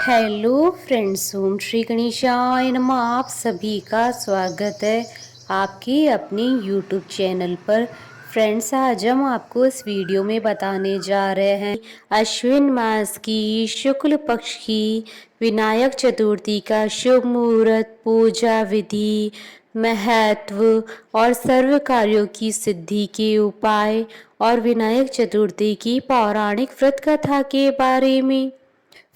Hello friends, ओम श्री गणेशाय नमः। आप सभी का स्वागत है आपके अपने यूट्यूब चैनल पर। फ्रेंड्स, आज हम आपको इस वीडियो में बताने जा रहे हैं अश्विन मास की शुक्ल पक्ष की विनायक चतुर्थी का शुभ मुहूर्त, पूजा विधि, महत्व और सर्व कार्यों की सिद्धि के उपाय और विनायक चतुर्थी की पौराणिक व्रत कथा के बारे में।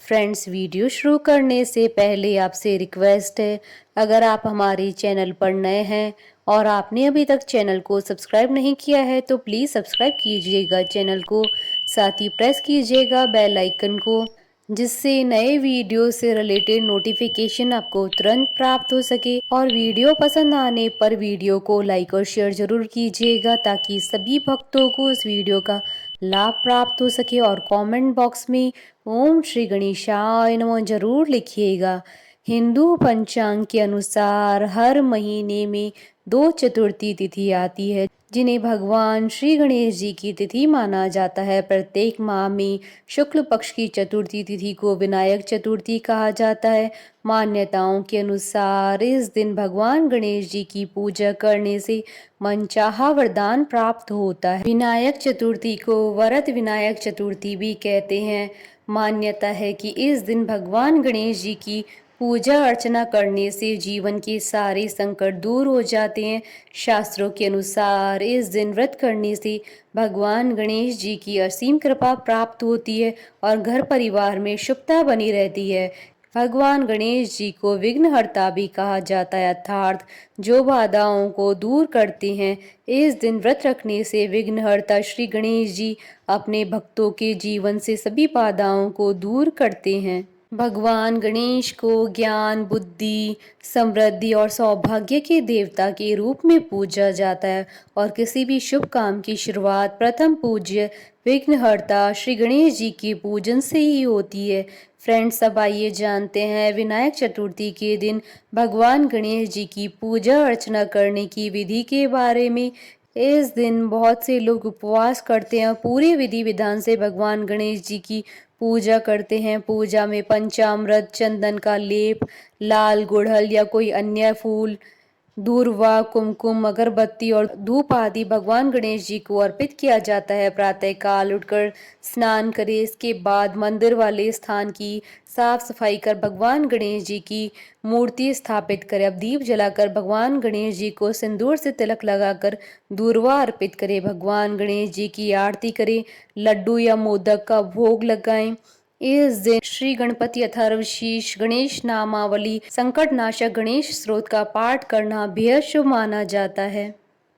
फ्रेंड्स, वीडियो शुरू करने से पहले आपसे रिक्वेस्ट है, अगर आप हमारे चैनल पर नए हैं और आपने अभी तक चैनल को सब्सक्राइब नहीं किया है तो प्लीज़ सब्सक्राइब कीजिएगा चैनल को, साथ ही प्रेस कीजिएगा बेल आइकन को, जिससे नए वीडियो से रिलेटेड नोटिफिकेशन आपको तुरंत प्राप्त हो सके। और वीडियो पसंद आने पर वीडियो को लाइक और शेयर जरूर कीजिएगा ताकि सभी भक्तों को इस वीडियो का लाभ प्राप्त हो सके। और कमेंट बॉक्स में ओम श्री गणेशाय नमः जरूर लिखिएगा। हिंदू पंचांग के अनुसार हर महीने में 2 चतुर्थी तिथि आती है, जिन्हें भगवान श्री गणेश जी की तिथि माना जाता है। प्रत्येक माह में शुक्ल पक्ष की चतुर्थी तिथि को विनायक चतुर्थी कहा जाता है। मान्यताओं के अनुसार इस दिन भगवान गणेश जी की पूजा करने से मनचाहा वरदान प्राप्त होता है। विनायक चतुर्थी को वरद विनायक चतुर्थी भी कहते हैं। मान्यता है कि इस दिन भगवान गणेश जी की पूजा अर्चना करने से जीवन के सारे संकट दूर हो जाते हैं। शास्त्रों के अनुसार इस दिन व्रत करने से भगवान गणेश जी की असीम कृपा प्राप्त होती है और घर परिवार में शुभता बनी रहती है। भगवान गणेश जी को विघ्नहर्ता भी कहा जाता है, अर्थात जो बाधाओं को दूर करते हैं। इस दिन व्रत रखने से विघ्नहर्ता श्री गणेश जी अपने भक्तों के जीवन से सभी बाधाओं को दूर करते हैं। भगवान गणेश को ज्ञान, बुद्धि, समृद्धि और सौभाग्य के देवता के रूप में पूजा जाता है और किसी भी शुभ काम की शुरुआत प्रथम पूज्य विघ्नहर्ता श्री गणेश जी के पूजन से ही होती है। फ्रेंड्स, अब आइए जानते हैं विनायक चतुर्थी के दिन भगवान गणेश जी की पूजा अर्चना करने की विधि के बारे में। इस दिन बहुत से लोग उपवास करते हैं, पूरे विधि विधान से भगवान गणेश जी की पूजा करते हैं। पूजा में पंचामृत, चंदन का लेप, लाल गुड़हल या कोई अन्य फूल, दूर्वा, कुमकुम, अगरबत्ती और धूप आदि भगवान गणेश जी को अर्पित किया जाता है। प्रातः काल उठकर स्नान करें, इसके बाद मंदिर वाले स्थान की साफ सफाई कर भगवान गणेश जी की मूर्ति स्थापित करें। अब दीप जलाकर भगवान गणेश जी को सिंदूर से तिलक लगाकर दूर्वा अर्पित करें। भगवान गणेश जी की आरती करें, लड्डू या मोदक का भोग लगाएं। इस दिन श्री गणपति अथर्वशीर्ष, गणेश नामावली, संकट नाशक गणेश स्रोत का पाठ करना बेहद शुभ माना जाता है।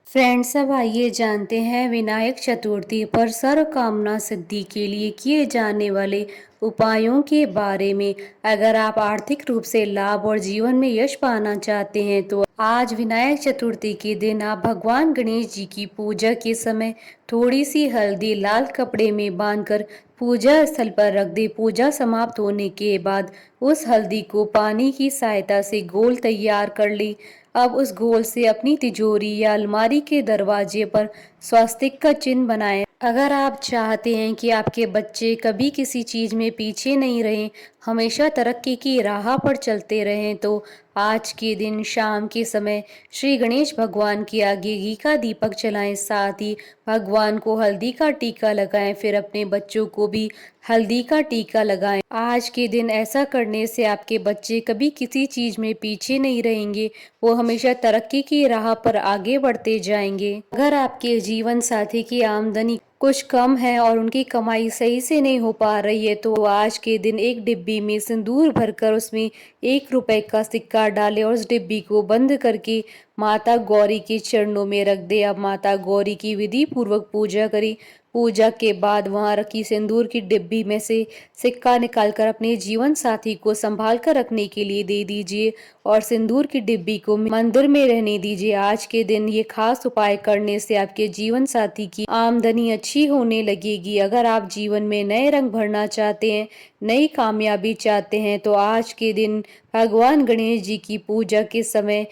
फ्रेंड्स, अब आइए जानते हैं विनायक चतुर्थी पर सर्व कामना सिद्धि के लिए किए जाने वाले उपायों के बारे में। अगर आप आर्थिक रूप से लाभ और जीवन में यश पाना चाहते हैं तो आज विनायक चतुर्थी के दिन आप भगवान गणेश जी की पूजा के समय थोड़ी सी हल्दी लाल कपड़े में बांधकर पूजा स्थल पर रख दे। पूजा समाप्त होने के बाद उस हल्दी को पानी की सहायता से गोल तैयार कर ले। अब उस गोल से अपनी तिजोरी या अलमारी के दरवाजे पर स्वास्तिक का चिन्ह बनाएं। अगर आप चाहते हैं कि आपके बच्चे कभी किसी चीज में पीछे नहीं रहें, हमेशा तरक्की की राह पर चलते रहें, तो आज के दिन शाम के समय श्री गणेश भगवान के आगे घी का दीपक जलाएं, साथ ही भगवान को हल्दी का टीका लगाएं, फिर अपने बच्चों को भी हल्दी का टीका लगाएं। आज के दिन ऐसा करने से आपके बच्चे कभी किसी चीज में पीछे नहीं रहेंगे, वो हमेशा तरक्की की राह पर आगे बढ़ते जाएंगे। अगर आपके जीवन साथी की आमदनी कुछ कम है और उनकी कमाई सही से नहीं हो पा रही है तो आज के दिन एक डिब्बी में सिंदूर भरकर उसमें 1 रुपए का सिक्का डालें और उस डिब्बी को बंद करके माता गौरी के चरणों में रख दे। अब माता गौरी की विधि पूर्वक पूजा करें। पूजा के बाद वहां रखी सिंदूर की डिब्बी में से सिक्का निकालकर अपने जीवन साथी को संभाल कर रखने के लिए दे दीजिए और सिंदूर की डिब्बी को मंदिर में रहने दीजिए। आज के दिन ये खास उपाय करने से आपके जीवन साथी की आमदनी अच्छी होने लगेगी। अगर आप जीवन में नए रंग भरना चाहते हैं, नई कामयाबी चाहते हैं तो आज के दिन भगवान गणेश जी की पूजा के समय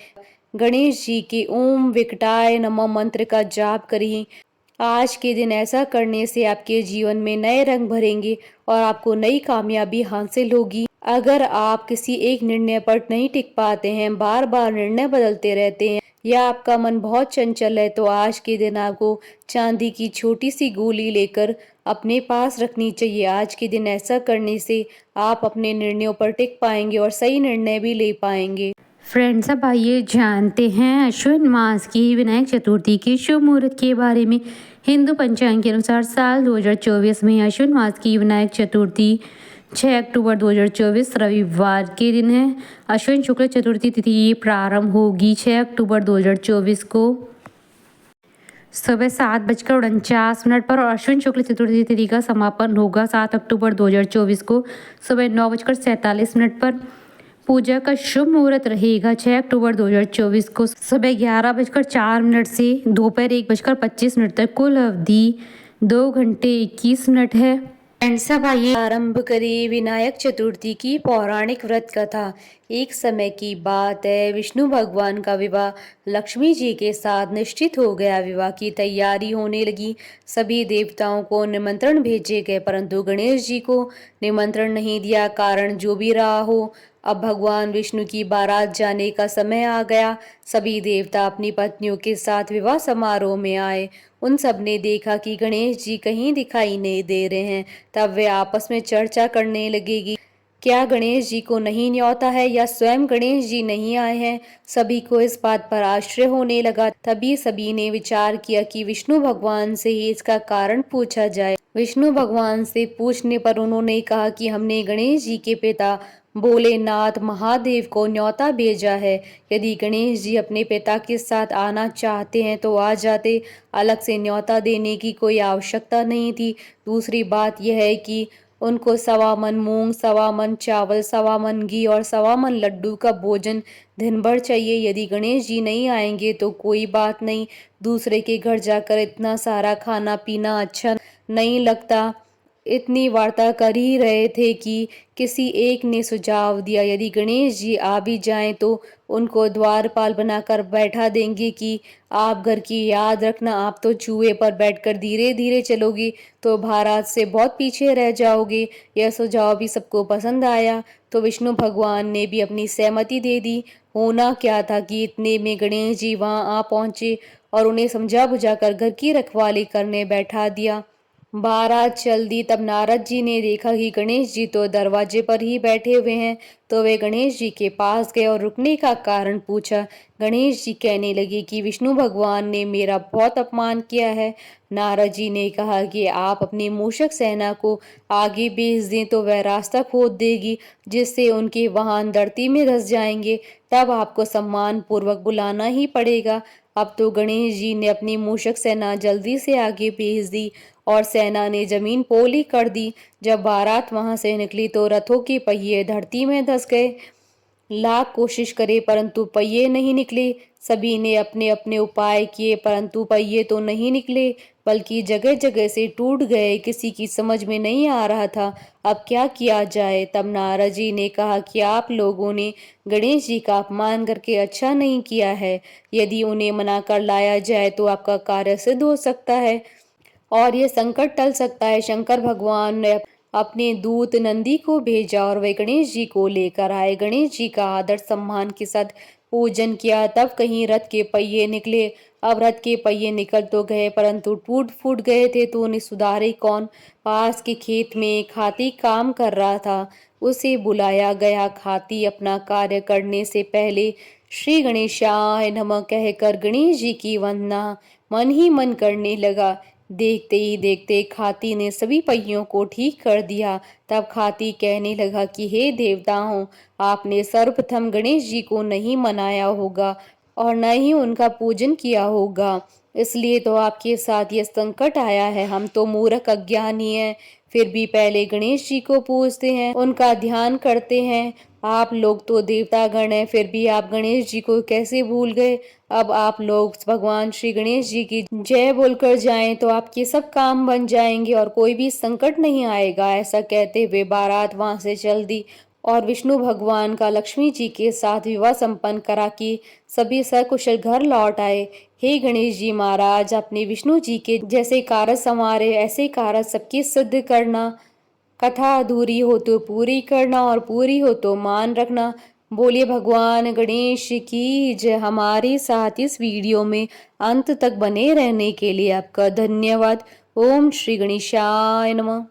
गणेश जी के ओम विकटाय नमः मंत्र का जाप करें। आज के दिन ऐसा करने से आपके जीवन में नए रंग भरेंगे और आपको नई कामयाबी हासिल होगी। अगर आप किसी एक निर्णय पर नहीं टिक पाते हैं, बार बार निर्णय बदलते रहते हैं या आपका मन बहुत चंचल है, तो आज के दिन आपको चांदी की छोटी सी गोली लेकर अपने पास रखनी चाहिए। आज के दिन ऐसा करने से आप अपने निर्णयों पर टिक पाएंगे और सही निर्णय भी ले पाएंगे। फ्रेंड्स, अब आइए जानते हैं अश्विन मास की विनायक चतुर्थी के शुभ मुहूर्त के बारे में। हिंदू पंचांग के अनुसार साल 2024 में अश्विन मास की विनायक चतुर्थी 6 अक्टूबर 2024 रविवार के दिन है। अश्विन शुक्ल चतुर्थी तिथि प्रारंभ होगी 6 अक्टूबर 2024 को सुबह 7:49 पर और अश्विन शुक्ल चतुर्थी तिथि का समापन होगा 7 अक्टूबर 2024 को सुबह 9:47 पर। पूजा का शुभ मुहूर्त रहेगा 6 अक्टूबर 2024 को सुबह 11:04 से दोपहर 1:25 तक। कुल अवधि 2 घंटे 21 मिनट है। फ्रेंड्स, अब आइए आरंभ करें विनायक चतुर्थी की पौराणिक व्रत कथा। एक समय की बात है, विष्णु भगवान का विवाह लक्ष्मी जी के साथ निश्चित हो गया। विवाह की तैयारी होने लगी। सभी देवताओं को निमंत्रण भेजे गए, परंतु गणेश जी को निमंत्रण नहीं दिया। कारण जो भी रहा हो, अब भगवान विष्णु की बारात जाने का समय आ गया। सभी देवता अपनी पत्नियों के साथ विवाह समारोह में आए। उन सब ने देखा कि गणेश जी कहीं दिखाई नहीं दे रहे हैं। तब वे आपस में चर्चा करने लगेगी, क्या गणेश जी को नहीं न्योता है या स्वयं गणेश जी नहीं आए हैं। सभी को इस बात पर आश्चर्य होने लगा। तभी सभी ने विचार किया कि विष्णु भगवान से ही इसका कारण पूछा जाए। विष्णु भगवान से पूछने पर उन्होंने कहा कि हमने गणेश जी के पिता भोलेनाथ महादेव को न्योता भेजा है। यदि गणेश जी अपने पिता के साथ आना चाहते हैं तो आ जाते, अलग से न्योता देने की कोई आवश्यकता नहीं थी। दूसरी बात यह है कि उनको 1.25 मन मूंग, 1.25 मन चावल, 1.25 मन घी और 1.25 मन लड्डू का भोजन दिन भर चाहिए। यदि गणेश जी नहीं आएंगे तो कोई बात नहीं, दूसरे के घर जाकर इतना सारा खाना पीना अच्छा नहीं लगता। इतनी वार्ता कर ही रहे थे कि किसी एक ने सुझाव दिया, यदि गणेश जी आ भी जाएं तो उनको द्वारपाल बनाकर बैठा देंगे कि आप घर की याद रखना, आप तो चूहे पर बैठकर धीरे धीरे चलोगी तो बारात से बहुत पीछे रह जाओगे। यह सुझाव भी सबको पसंद आया, तो विष्णु भगवान ने भी अपनी सहमति दे दी। होना क्या था कि इतने में गणेश जी वहां आ पहुंचे और उन्हें समझा बुझाकर घर की रखवाली करने बैठा दिया। बारात चल दी। तब नारद जी ने देखा कि गणेश जी तो दरवाजे पर ही बैठे हुए हैं, तो वे गणेश जी के पास गए और रुकने का कारण पूछा। गणेश जी कहने लगे कि विष्णु भगवान ने मेरा बहुत अपमान किया है। नारद जी ने कहा कि आप अपनी मूषक सेना को आगे भेज दें तो वह रास्ता खोद देगी, जिससे उनके वाहन धरती में धंस जाएंगे। तब आपको सम्मान पूर्वक बुलाना ही पड़ेगा। अब तो गणेश जी ने अपनी मूषक सेना जल्दी से आगे भेज दी और सेना ने जमीन पोली कर दी। जब बारात वहां से निकली तो रथों के पहिए धरती में धंस गए। लाख कोशिश करे परंतु पहिए नहीं निकले। सभी ने अपने अपने उपाय किए परंतु पहिए तो नहीं निकले, बल्कि जगह जगह से टूट गए। किसी की समझ में नहीं आ रहा था अब क्या किया जाए। तब नारद जी ने कहा कि आप लोगों ने गणेश जी का अपमान करके अच्छा नहीं किया है। यदि उन्हें मना कर लाया जाए तो आपका कार्य सिद्ध हो सकता है और ये संकट टल सकता है। शंकर भगवान ने अपने दूत नंदी को भेजा और वे गणेश जी को लेकर आए। गणेश जी का आदर सम्मान के साथ पूजन किया। तब कहीं रथ के पहिए निकले। अब रथ के पहिए निकल तो गए परंतु टूट फूट गए थे, तो उन्हें सुधारे कौन। पास के खेत में एक हाथी काम कर रहा था, उसे बुलाया गया। हाथी अपना कार्य करने से पहले श्री गणेशाय नमः कहकर गणेश जी की वंदना मन ही मन करने लगा। देखते ही देखते खाती ने सभी पहियों को ठीक कर दिया। तब खाती कहने लगा कि हे देवताओं, आपने सर्वप्रथम गणेश जी को नहीं मनाया होगा और न ही उनका पूजन किया होगा, इसलिए तो आपके साथ ये संकट आया है। हम तो मूर्ख अज्ञानी हैं, फिर भी पहले गणेश जी को पूजते हैं, उनका ध्यान करते हैं। आप लोग तो देवतागण हैं, फिर भी आप गणेश जी को कैसे भूल गए। अब आप लोग भगवान श्री गणेश जी की जय बोलकर जाएं तो आपके सब काम बन जाएंगे और कोई भी संकट नहीं आएगा। ऐसा कहते हुए बारात वहां से चल दी और विष्णु भगवान का लक्ष्मी जी के साथ विवाह संपन्न करा कि सभी सकुशल घर लौट आए। हे गणेश जी महाराज, अपने विष्णु जी के जैसे कार्य संवारे, ऐसे कार्य सबके सिद्ध करना। कथा अधूरी हो तो पूरी करना और पूरी हो तो मान रखना। बोलिए भगवान गणेश की जय। हमारे साथ इस वीडियो में अंत तक बने रहने के लिए आपका धन्यवाद। ओम श्री गणेशाय नमः।